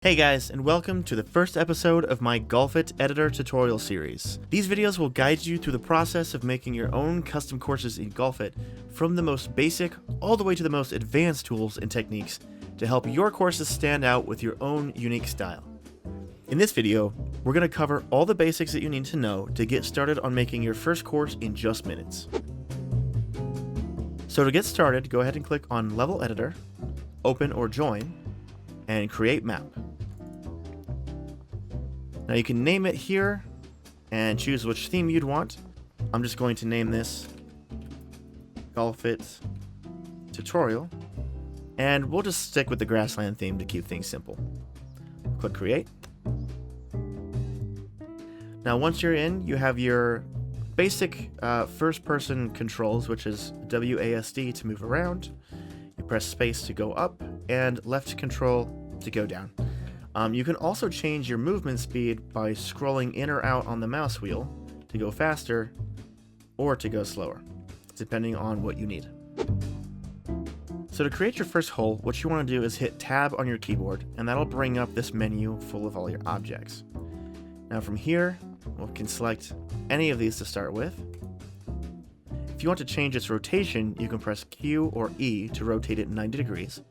Hey guys, and welcome to the first episode of my Golfit editor tutorial series. These videos will guide you through the process of making your own custom courses in Golfit, from the most basic all the way to the most advanced tools and techniques to help your courses stand out with your own unique style. In this video, we're going to cover all the basics that you need to know to get started on making your first course in just minutes. So to get started, go ahead and click on Level Editor, Open or Join, and Create Map. Now you can name it here and choose which theme you'd want. I'm just going to name this Golfit Tutorial, and we'll just stick with the grassland theme to keep things simple. Click Create. Now once you're in, you have your basic first-person controls, which is WASD to move around. You press space to go up, and left control to go down. You can also change your movement speed by scrolling in or out on the mouse wheel to go faster or to go slower, depending on what you need. So to create your first hole, what you want to do is hit Tab on your keyboard, and that'll bring up this menu full of all your objects. Now from here, we can select any of these to start with. If you want to change its rotation, you can press Q or E to rotate it 90 degrees.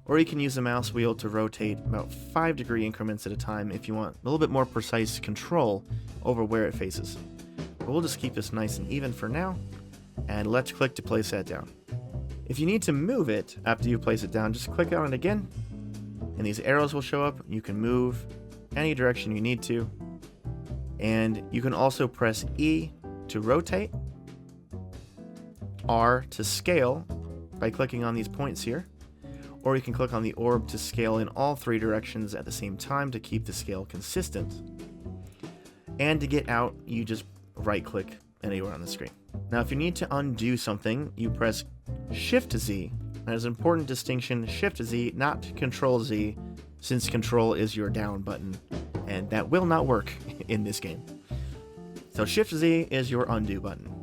Or you can use the mouse wheel to rotate about 5-degree increments at a time if you want a little bit more precise control over where it faces. But we'll just keep this nice and even for now, and left click to place that down. If you need to move it after you place it down, just click on it again, and these arrows will show up. You can move any direction you need to, and you can also press E to rotate, R to scale by clicking on these points here, or you can click on the orb to scale in all three directions at the same time to keep the scale consistent. And to get out, you just right-click anywhere on the screen. Now, if you need to undo something, you press Shift-Z. That is an important distinction, Shift-Z, not Control-Z, since Control is your down button, and that will not work in this game. So Shift-Z is your undo button.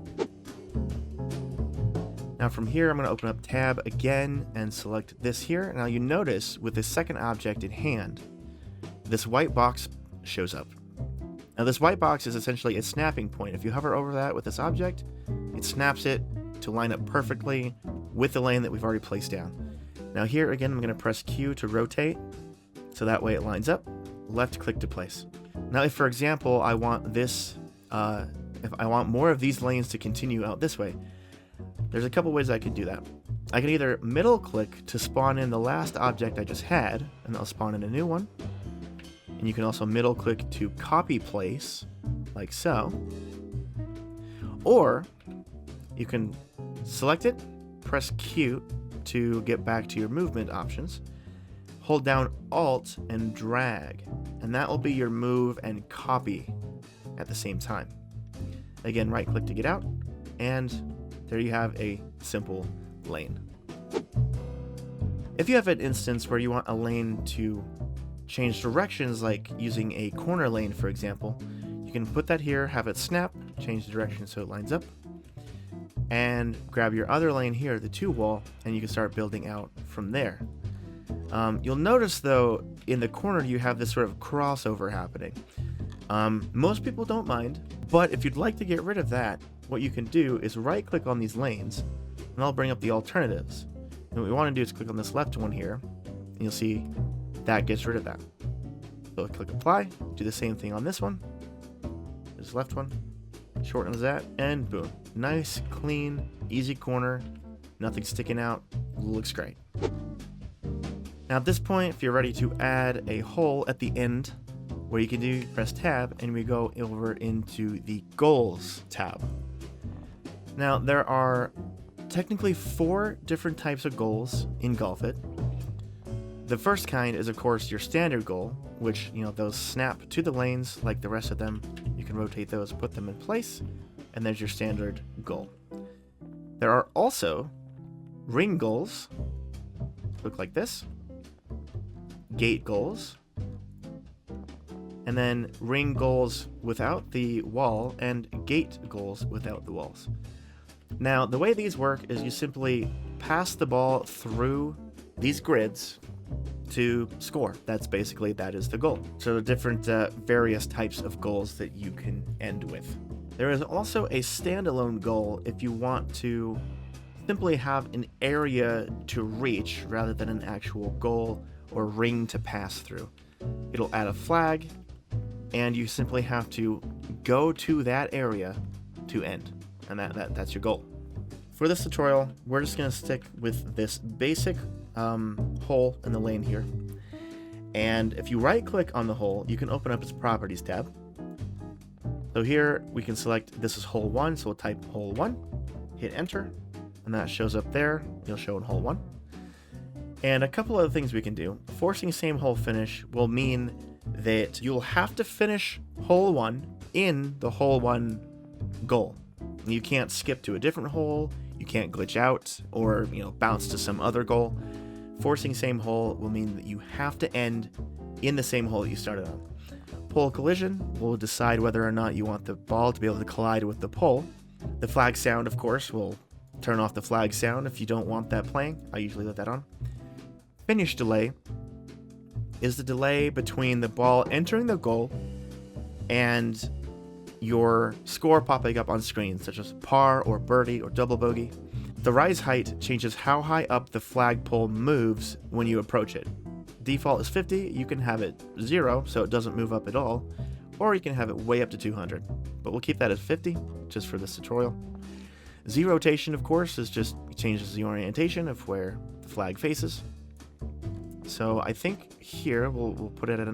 Now from here, I'm going to open up Tab again and select this here. Now you notice with the second object in hand, this white box shows up. Now this white box is essentially a snapping point. If you hover over that with this object, it snaps it to line up perfectly with the lane that we've already placed down. Now here again, I'm going to press Q to rotate, so that way it lines up. Left click to place. Now if, for example, I want this, if I want more of these lanes to continue out this way, there's a couple ways I can do that. I can either middle click to spawn in the last object I just had, and I'll spawn in a new one. And you can also middle click to copy place, like so. Or you can select it, press Q to get back to your movement options, hold down Alt and drag, and that will be your move and copy at the same time. Again, right click to get out, and there you have a simple lane. If you have an instance where you want a lane to change directions, like using a corner lane, for example, you can put that here, have it snap, change the direction so it lines up, and grab your other lane here, the 2 wall, and you can start building out from there. You'll notice though, in the corner you have this sort of crossover happening. Most people don't mind, but if you'd like to get rid of that, what you can do is right click on these lanes, and I'll bring up the alternatives. And what we want to do is click on this left one here, and you'll see that gets rid of that. So click apply, do the same thing on this one, this left one, shortens that, and boom. Nice, clean, easy corner, nothing sticking out, looks great. Now at this point, if you're ready to add a hole at the end, what you can do, press Tab, and we go over into the Goals tab. Now, there are technically 4 different types of goals in Golfit. The first kind is, of course, your standard goal, which, those snap to the lanes like the rest of them. You can rotate those, put them in place, and there's your standard goal. There are also ring goals, look like this, gate goals, and then ring goals without the wall, and gate goals without the walls. Now, the way these work is you simply pass the ball through these grids to score. That is the goal. So the different various types of goals that you can end with. There is also a standalone goal if you want to simply have an area to reach rather than an actual goal or ring to pass through. It'll add a flag, and you simply have to go to that area to end, and that's your goal. For this tutorial, we're just going to stick with this basic hole in the lane here. And if you right click on the hole, you can open up its properties tab. So here we can select this is hole 1, so we'll type hole 1, hit enter, and that shows up there. You'll show in hole 1. And a couple other things we can do. Forcing same hole finish will mean that you'll have to finish hole 1 in the hole 1 goal. You can't skip to a different hole, you can't glitch out, or bounce to some other goal. Forcing same hole will mean that you have to end in the same hole that you started on. Pole collision will decide whether or not you want the ball to be able to collide with the pole. The flag sound, of course, will turn off the flag sound if you don't want that playing. I usually let that on. Finish delay is the delay between the ball entering the goal and your score popping up on screen, such as par or birdie or double bogey. The rise height changes how high up the flagpole moves when you approach it. Default is 50, you can have it 0 so it doesn't move up at all, or you can have it way up to 200, but we'll keep that at 50 just for this tutorial. Z rotation, of course, is just changes the orientation of where the flag faces. So I think here we'll put it at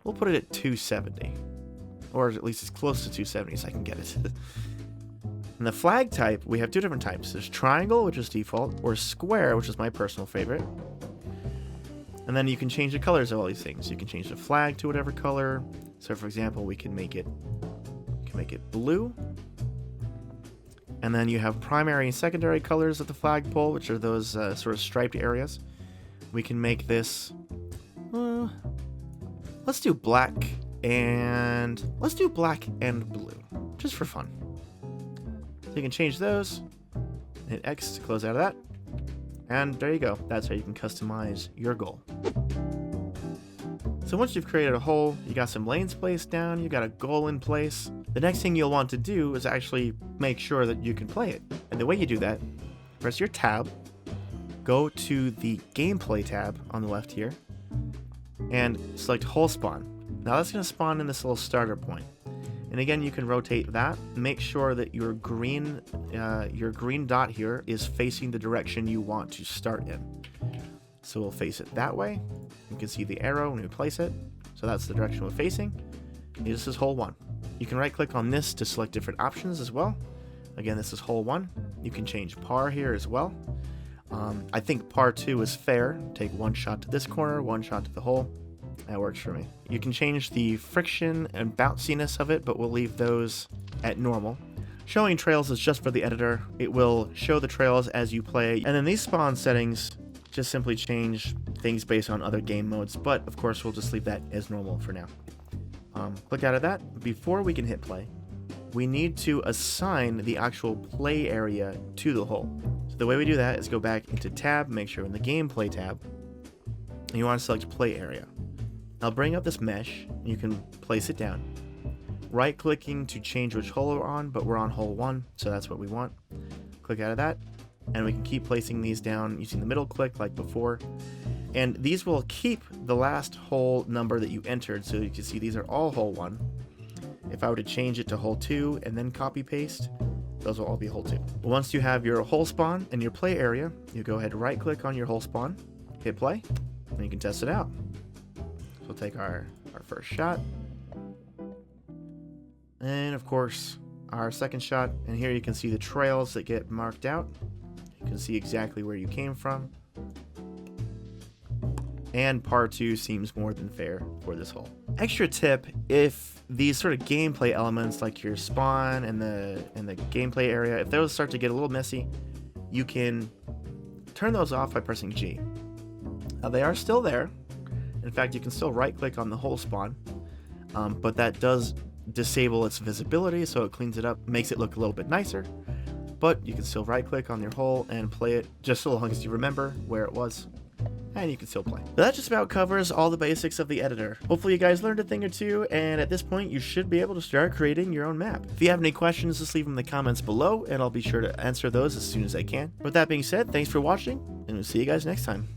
we'll put it at 270, or at least as close to 270 as I can get it. In the flag type, we have two different types. There's triangle, which is default, or square, which is my personal favorite. And then you can change the colors of all these things. You can change the flag to whatever color. So for example, we can make it blue. And then you have primary and secondary colors of the flagpole, which are those sort of striped areas. We can make this, let's do black and blue, just for fun. So you can change those, hit X to close out of that, and there you go. That's how you can customize your goal. So once you've created a hole, you got some lanes placed down, you got a goal in place, the next thing you'll want to do is actually make sure that you can play it. And the way you do that, press your tab, go to the gameplay tab on the left here, and select hole spawn. Now that's going to spawn in this little starter point. And again, you can rotate that. Make sure that your green dot here is facing the direction you want to start in. So we'll face it that way. You can see the arrow when we place it. So that's the direction we're facing. This is hole 1. You can right click on this to select different options as well. Again, this is hole 1. You can change par here as well. I think par 2 is fair. Take one shot to this corner, one shot to the hole. That works for me. You can change the friction and bounciness of it, but we'll leave those at normal. Showing trails is just for the editor. It will show the trails as you play. And then these spawn settings just simply change things based on other game modes, but of course we'll just leave that as normal for now. Click out of that. Before we can hit play, we need to assign the actual play area to the hole. So the way we do that is go back into tab, make sure in the gameplay tab, and you want to select play area. I'll bring up this mesh, and you can place it down. Right clicking to change which hole we're on, but we're on hole 1, so that's what we want. Click out of that, and we can keep placing these down using the middle click like before. And these will keep the last hole number that you entered, so you can see these are all hole 1. If I were to change it to hole 2 and then copy paste, those will all be hole 2. Once you have your hole spawn and your play area, you go ahead and right click on your hole spawn, hit play, and you can test it out. So we'll take our first shot, and of course our second shot, and here you can see the trails that get marked out. You can see exactly where you came from, and par 2 seems more than fair for this hole. Extra tip, if these sort of gameplay elements like your spawn and the gameplay area, if those start to get a little messy, you can turn those off by pressing G. Now they are still there. In fact, you can still right click on the hole spawn, but that does disable its visibility, so it cleans it up, makes it look a little bit nicer. But you can still right click on your hole and play it just so long as you remember where it was. and you can still play. But that just about covers all the basics of the editor. Hopefully you guys learned a thing or two, and at this point you should be able to start creating your own map. If you have any questions, just leave them in the comments below, and I'll be sure to answer those as soon as I can. With that being said, thanks for watching, and we'll see you guys next time.